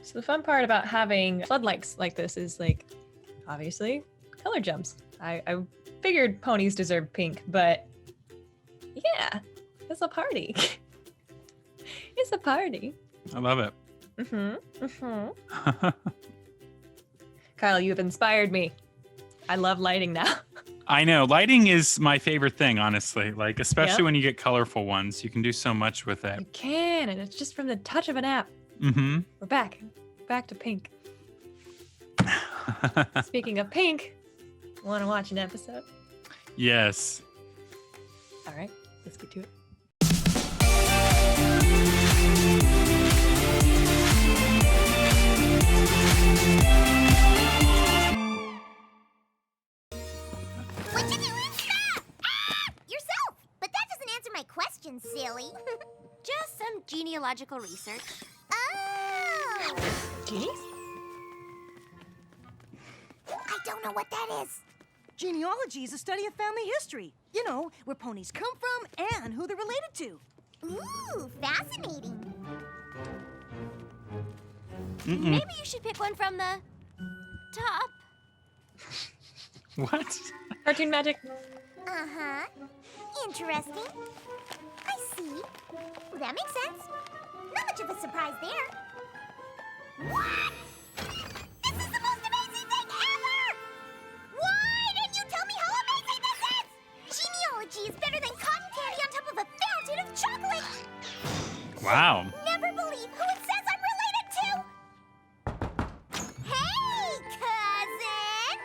So the fun part about having floodlights like this is like, obviously, color jumps. I figured ponies deserve pink, but yeah, it's a party. It's a party. I love it. Kyle, you have inspired me. I love lighting now. I know. Lighting is my favorite thing, honestly. Like, especially Yep. when you get colorful ones. You can do so much with it. You can, and it's just from the touch of an app. Mm-hmm. We're back. Back to pink. Speaking of pink, want to watch an episode? Yes. All right, let's get to it. What you doing? Stop! Ah! Yourself! But that doesn't answer my question, silly. Just some genealogical research. Oh! Genies? I don't know what that is. Genealogy is a study of family history. You know, where ponies come from and who they're related to. Ooh, fascinating. Maybe you should pick one from the top. What? Cartoon magic. Uh-huh. Interesting. I see. Well, that makes sense. Not much of a surprise there. What? This is the most amazing thing ever! Why didn't you tell me how amazing this is? Genealogy is better than cotton candy on top of a fountain of chocolate. Wow. Never believe who it says I'm related to. Hey, cousin!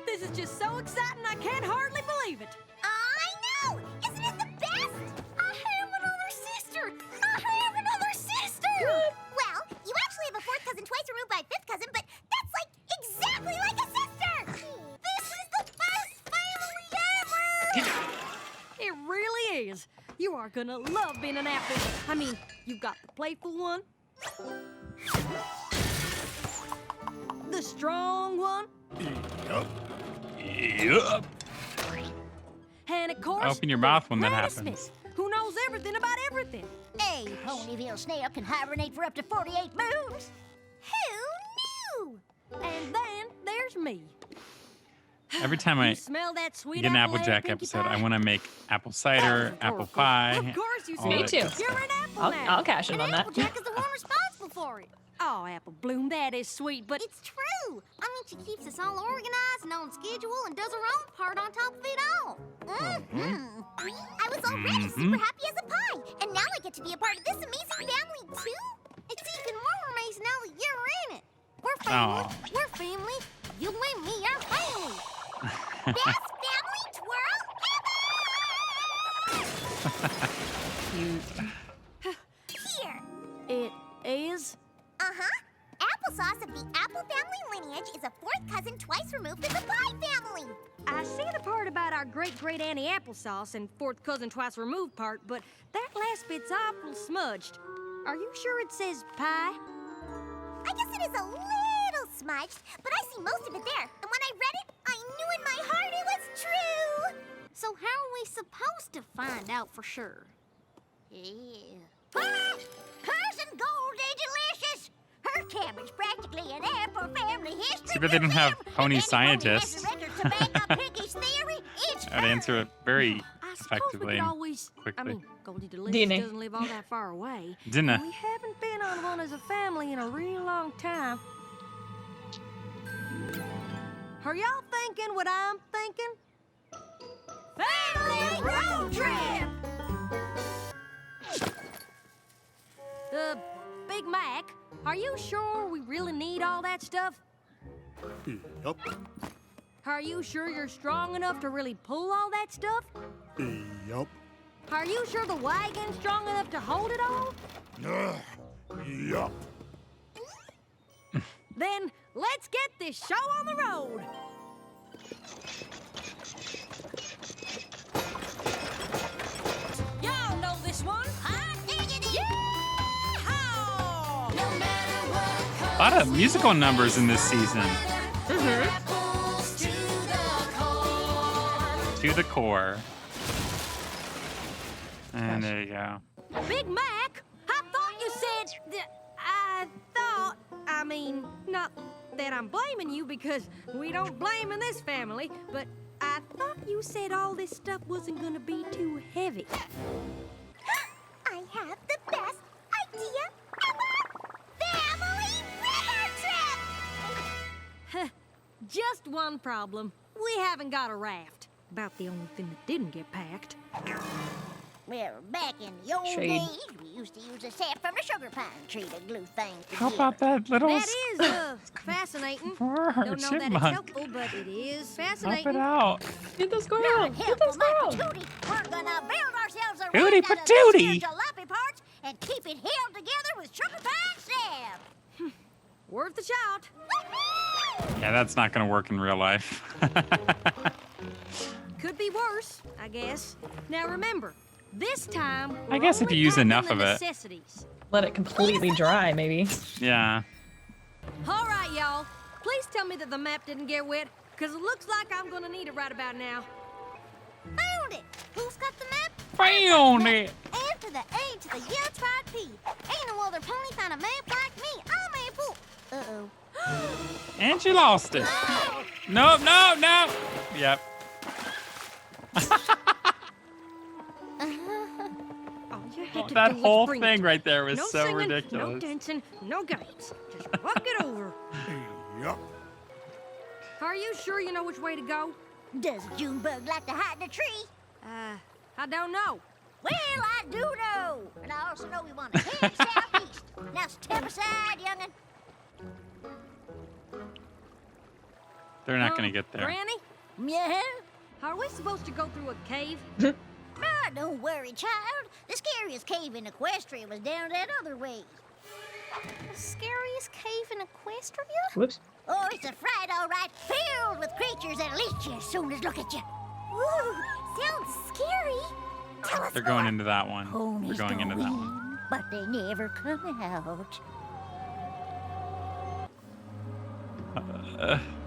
This is just so exciting, I can't hardly believe it. I know! Isn't it the best? I have another sister! I have another sister! Well, you actually have a fourth cousin twice removed by a fifth cousin, but that's like exactly like a sister! This is the best family ever! It really is. You are gonna love being an apple. I mean, you've got the playful one, the strong one, Yup. and of course, Open your mouth when that Granny happens. Smith, who knows everything about everything. A Ponyville snail can hibernate for up to 48 moons. Who knew? And then there's me. Every time You I smell that sweet get an apple Applejack Pinkie episode, Pie? I want to make apple cider, apple pie. Of course you all smell Me that too. good stuff. You're an apple I'll now. cash in on that. Applejack is the one responsible for it. Oh, Apple Bloom, that is sweet, but It's true. I mean, she keeps us all organized and on schedule and does her own part on top of it all. Mm-hmm. I was already super happy as a pie, and now I get to be a part of this amazing family, too? It's even more amazing now that you're in it. We're family. Aw. We're family. You and me are family. Best family twirl Cute. here! it is. Uh-huh. Applesauce of the Apple family lineage is a fourth cousin twice removed from the Pie family. I see the part about our great Auntie Applesauce and fourth cousin twice removed part, but that last bit's awful smudged. Are you sure it says pie? I guess it is a little smudged, but I see most of it there. And when I read it, I knew in my heart it was true. So how are we supposed to find out for sure? Yeah. Cousin Goldie Delicious! Her cabbage practically an apple family history. Too bad they didn't have museum. pony If any pony has scientists. a record to back up Pinkie's theory, it's I'd her. answer it very I suppose effectively we could and always. I quickly. mean, Goldie Delicious DNA. doesn't live all that far away. Didn't and I? we haven't been on one as a family in a real long time. Are y'all thinking what I'm thinking? Family road trip! Big Mac, are you sure we really need all that stuff? Yup. Are you sure you're strong enough to really pull all that stuff? Yup. Are you sure the wagon's strong enough to hold it all? Yup. Then let's get this show on the road. Y'all know this one. Yeehaw! No matter what A lot of musical numbers in this season. To the core. And there you go. Big Mac? I thought you said... I mean, not that I'm blaming you, because we don't blame in this family, but I thought you said all this stuff wasn't gonna be too heavy. I have the best idea ever! Family river trip! Just one problem. We haven't got a raft. About the only thing that didn't get packed. Well, back in the old Shade. days, we used to use the sap from the sugar pine tree to glue things How together. about that little That is, fascinating. Poor Don't know that it's chipmunk? helpful, but it is Help fascinating. it out. Get the squirrel! Not Get the helpful, my squirrel! patootie. We're gonna build ourselves a Hootie raft out of these patootie. here jalopy parts and keep it held together with sugar pine sap. Worth a shot. Yeah, that's not gonna work in real life. Could be worse, I guess. Now remember, this time I guess if we're you use only enough covering of the it. necessities. Let it completely dry, maybe. Yeah. All right, y'all. Please tell me that the map didn't get wet, because it looks like I'm gonna need it right about now. Found it. Who's got the map? Found it. F to the A to the U tried P. Ain't no other pony found a map like me. I'm a fool. Uh-oh. And she lost it. Nope, no, no. Yep. All you had to That do was whole bring thing it. right there was No so singing, ridiculous. No dancing, no games. Just walk it over. Yup. Are you sure you know which way to go? Does a Junebug like to hide in a tree? I don't know. Well, I do know. And I also know we want to head southeast. Now step aside, young'un. They're not gonna get there. Granny, Yeah? are we supposed to go through a cave? Ah, don't worry, child. The scariest cave in Equestria was down that other way. The scariest cave in Equestria? Whoops. Oh, it's a fright, all right. Filled with creatures that'll eat you as soon as look at you. Ooh, sounds scary. Tell us They're going more. into that one. Ponies They're going into go that in, one. but they never come out.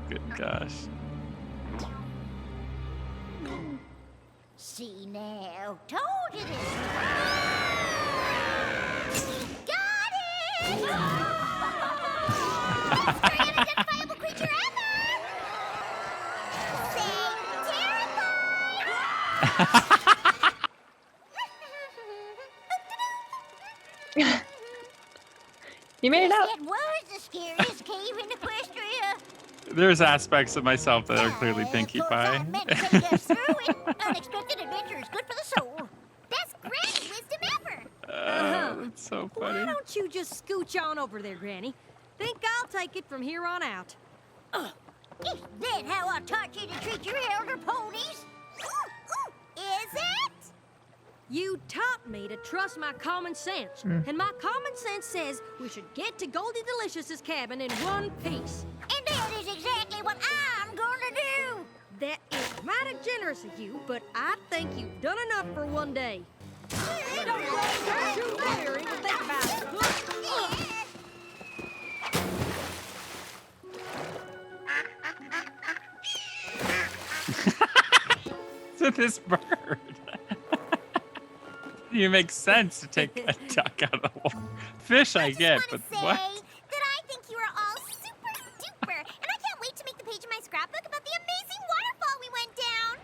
Good gosh. See now, told you this. Got it! Very unidentifiable creature ever! Say terrified! You made it out. It was the scariest cave in Equestria. There's aspects of myself that are clearly Pinkie Of course, Pie. I meant to take us through it. Unexpected adventure is good for the soul. Best Granny wisdom ever. That's so Why funny. don't you just scooch on over there, Granny? Think I'll take it from here on out. Is that how I taught you to treat your elder ponies? Is it? You taught me to trust my common sense. And my common sense says we should get to Goldie Delicious's cabin in one piece. And that is exactly what I'm going to do. That is mighty generous of you, but I think you've done enough for one day. Don't blame you there, even think about it. To this bird. It makes sense to take a duck out of the water. Fish I just get, want but to say what? that I think you are all super duper, and I can't wait to make the page in my scrapbook about the amazing waterfall we went down.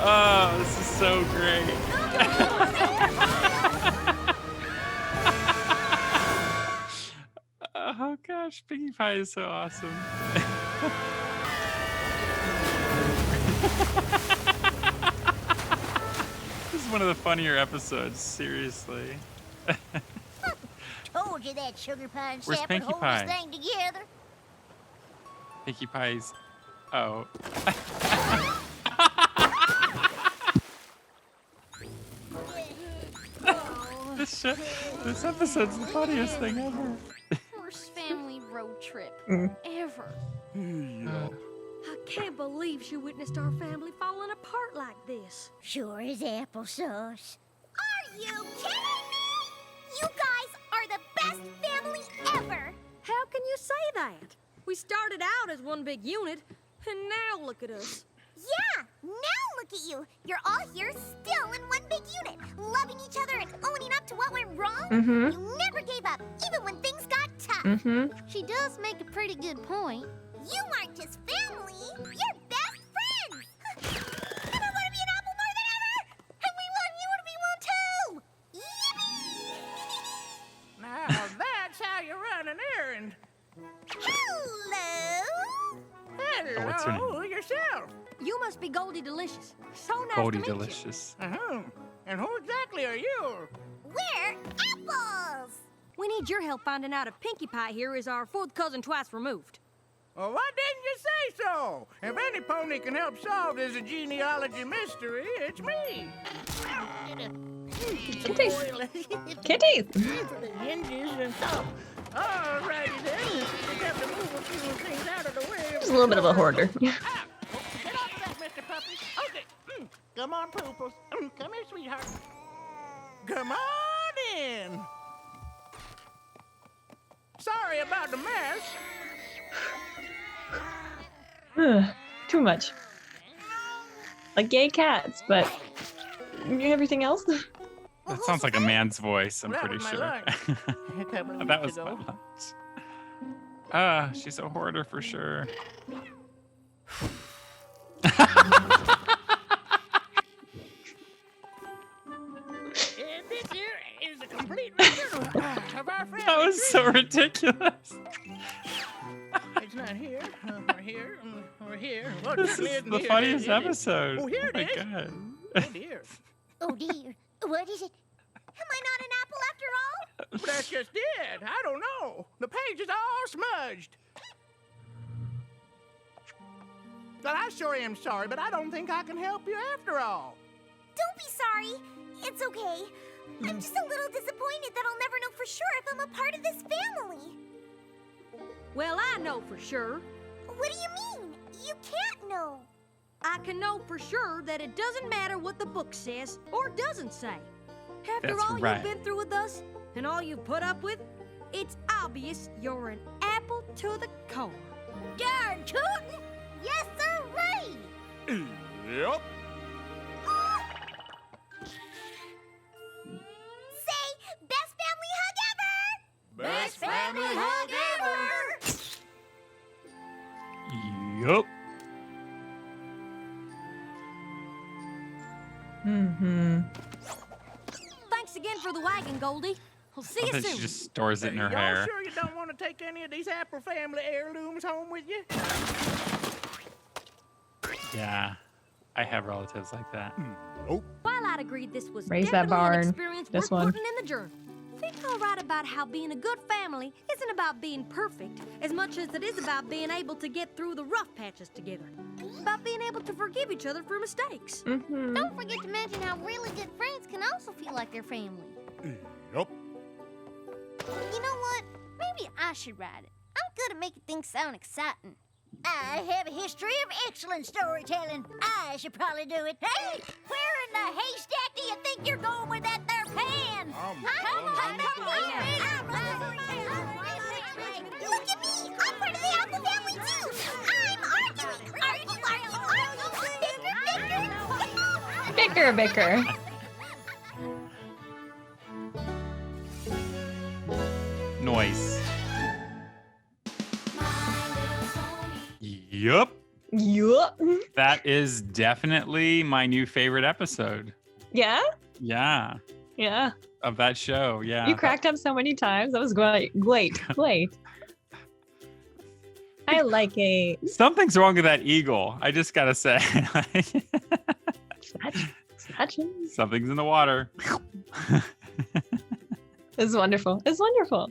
Oh, this is so great. Oh gosh, Pinkie Pie is so awesome. This is one of the funnier episodes, seriously. Told you that sugar pine Where's sap would Pinkie hold Pie? this thing together. Pinkie Pie's. Oh. This episode's the funniest thing ever. Worst family road trip ever. I can't believe she witnessed our family falling apart like this. Sure as applesauce. Are you kidding me? You guys are the best family ever. How can you say that? We started out as one big unit, And now look at us. Yeah, now look at you. You're all here still in one big unit, loving each other and owning up to what went wrong. Mm-hmm. You never gave up, even when things got tough. Mm-hmm. She does make a pretty good point. You aren't just family, you're best friends. And I want to be an apple more than ever. And we want you to be one too. Yippee! Now that's how you run an errand. Hello. Hello, what's her name? yourself. You must be Goldie Delicious. So nice Goldie to meet Delicious. Uh-huh. And who exactly are you? We're apples. you. We need your help finding out if Pinkie Pie here is our fourth cousin twice removed. Well, why didn't you say so? If any pony can help solve this genealogy mystery, it's me. Kitty. Kitty. The hinges and stuff. All righty then. Just have to move a few things out of the way. He's a little bit of a hoarder. Ah, get off of that, Mr. Puppy. Okay. Come on, Pooples. Come here, sweetheart. Come on in. Sorry about the mess. Too much. Like gay cats, but everything else. That sounds like a man's voice, I'm That pretty was my sure. lunch. A couple of That weeks was my ago. lunch. She's a hoarder for sure. And this here is a complete record of our family That was so tree. ridiculous. It's not here. Or here. Or here. Well, This certainly is isn't the here. funniest Is it? episode. Oh, here it my is. God. Oh, dear. Oh dear. What is it? Am I not an apple after all? But that's just it. I don't know. The page is all smudged. Well, I sure am sorry, but I don't think I can help you after all. Don't be sorry. It's okay. I'm just a little disappointed that I'll never know for sure if I'm a part of this family. Well, I know for sure. What do you mean? You can't know. I can know for sure that it doesn't matter what the book says or doesn't say. After That's all right. you've been through with us and all you've put up with, it's obvious you're an apple to the core. Darn tootin'! Yes, sir, Ray! Yep. Say, best family hug ever! Best family hug ever! Yup. Mm-hmm. Thanks again for the wagon, Goldie. We'll see I you bet soon. she just stores it in her Y'all hair. sure you don't want to take any of these Apple family heirlooms home with you? Yeah. I have relatives like that. Nope. While I'd agreed this was Raise that definitely barn. an experience This worth one. putting in the journal. Think I'll write about how being a good family isn't about being perfect as much as it is about being able to get through the rough patches together. About being able to forgive each other for mistakes. Mm-hmm. Don't forget to mention how really good friends can also feel like their family. Yep. You know what? Maybe I should write it. I'm good at making things sound exciting. I have a history of excellent storytelling. I should probably do it. Hey, where in the haystack do you think you're going with that there pan? Look at me! I'm part of the apple family too! I'm arguing! Bicker, bicker. Noise. Yup. Yup. That is definitely my new favorite episode. Yeah? Yeah. Yeah. Of that show. Yeah. You cracked up so many times. That was great. Great. Great. I like a Something's wrong with that eagle. I just gotta say. Snatching. Something's in the water. It's wonderful. It's wonderful.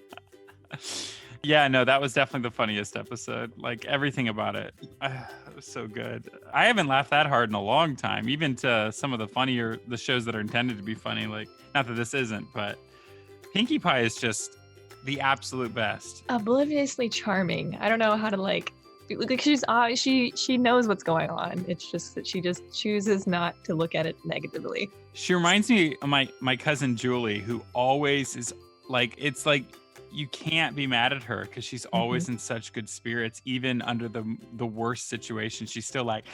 Yeah, no, that was definitely the funniest episode. Like everything about it. It was so good. I haven't laughed that hard in a long time, even to some of the shows that are intended to be funny. Like, not that this isn't, but Pinkie Pie is just the absolute best. Obliviously charming. I don't know how to like she knows what's going on. It's just that she just chooses not to look at it negatively. She reminds me of my cousin Julie, who always is like, it's like you can't be mad at her because she's always in such good spirits, even under the worst situation. She's still like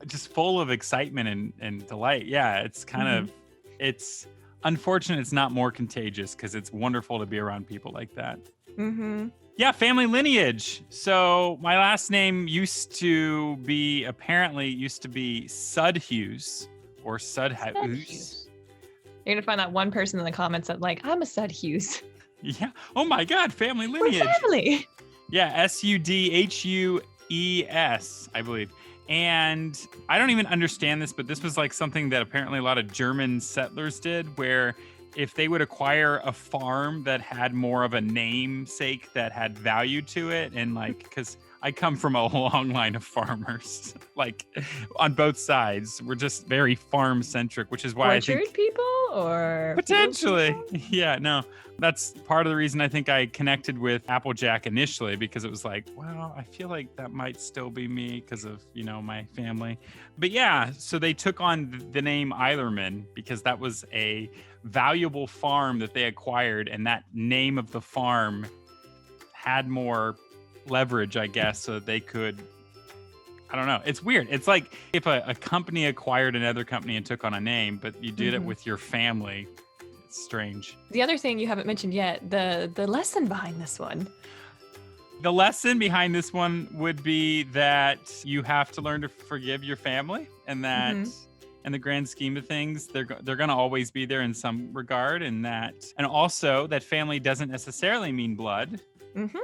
just full of excitement and delight. Yeah, it's kind of, it's unfortunate it's not more contagious because it's wonderful to be around people like that. Yeah, family lineage. So my last name used to be Sudhughes or Sudhughes. You're gonna find that one person in the comments that like, I'm a Sudhughes. Yeah. Oh my God, family We're lineage. family. Yeah, Sudhues, I believe. And I don't even understand this, but this was like something that apparently a lot of German settlers did, where if they would acquire a farm that had more of a namesake that had value to it, and like, because I come from a long line of farmers, like on both sides, we're just very farm centric, which is why Orchard I think people or potentially, people? yeah, no, that's part of the reason I think I connected with Applejack initially, because it was like, well, I feel like that might still be me because of, you know, my family. But yeah, so they took on the name EILERMAN because that was a valuable farm that they acquired, and that name of the farm had more leverage, I guess, so that they could, I don't know. It's weird. It's like if a company acquired another company and took on a name, but you did it with your family. It's strange. The other thing you haven't mentioned yet, the lesson behind this one. The lesson behind this one would be that you have to learn to forgive your family, and that in the grand scheme of things, they're going to always be there in some regard, and also that family doesn't necessarily mean blood.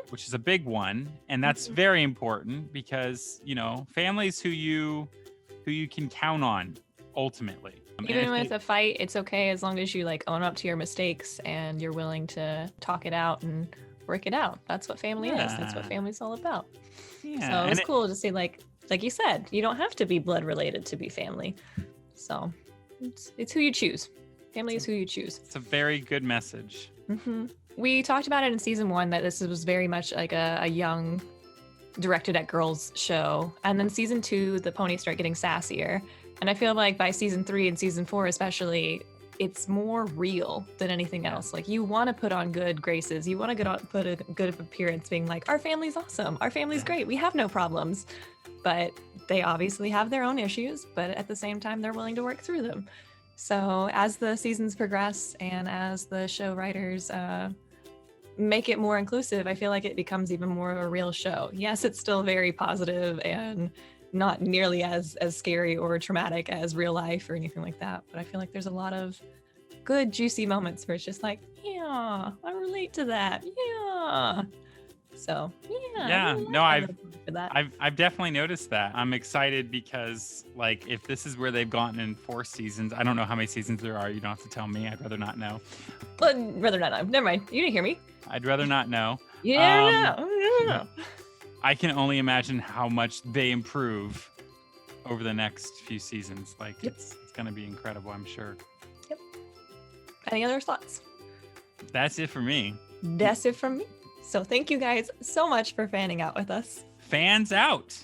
Which is a big one, and that's very important because, you know, family's who you can count on ultimately. Even with a fight, it's okay as long as you like own up to your mistakes and you're willing to talk it out and work it out. That's what family is. That's what family's all about. Yeah, so it's cool to say, like you said, you don't have to be blood related to be family. So it's who you choose. Family is who you choose. It's a very good message. We talked about it in season 1 that this was very much like a young, directed at girls show. And then season 2, the ponies start getting sassier. And I feel like by season 3 and season 4 especially, it's more real than anything else. Like, you want to put on good graces. You want to put a good appearance being like, our family's awesome. Our family's great. We have no problems. But they obviously have their own issues. But at the same time, they're willing to work through them. So as the seasons progress and as the show writers make it more inclusive, I feel like it becomes even more of a real show. Yes, it's still very positive and not nearly as scary or traumatic as real life or anything like that. But I feel like there's a lot of good, juicy moments where it's just like, yeah, I relate to that. Yeah. So yeah, really no, I've definitely noticed that. I'm excited because, like, if this is where they've gotten in 4 seasons, I don't know how many seasons there are. You don't have to tell me. I'd rather not know. But rather not know. Never mind. You didn't hear me. I'd rather not know. You never know. I can only imagine how much they improve over the next few seasons. Like, it's going to be incredible, I'm sure. Yep. Any other thoughts? That's it for me. That's it from me. So thank you guys so much for fanning out with us. Fans out.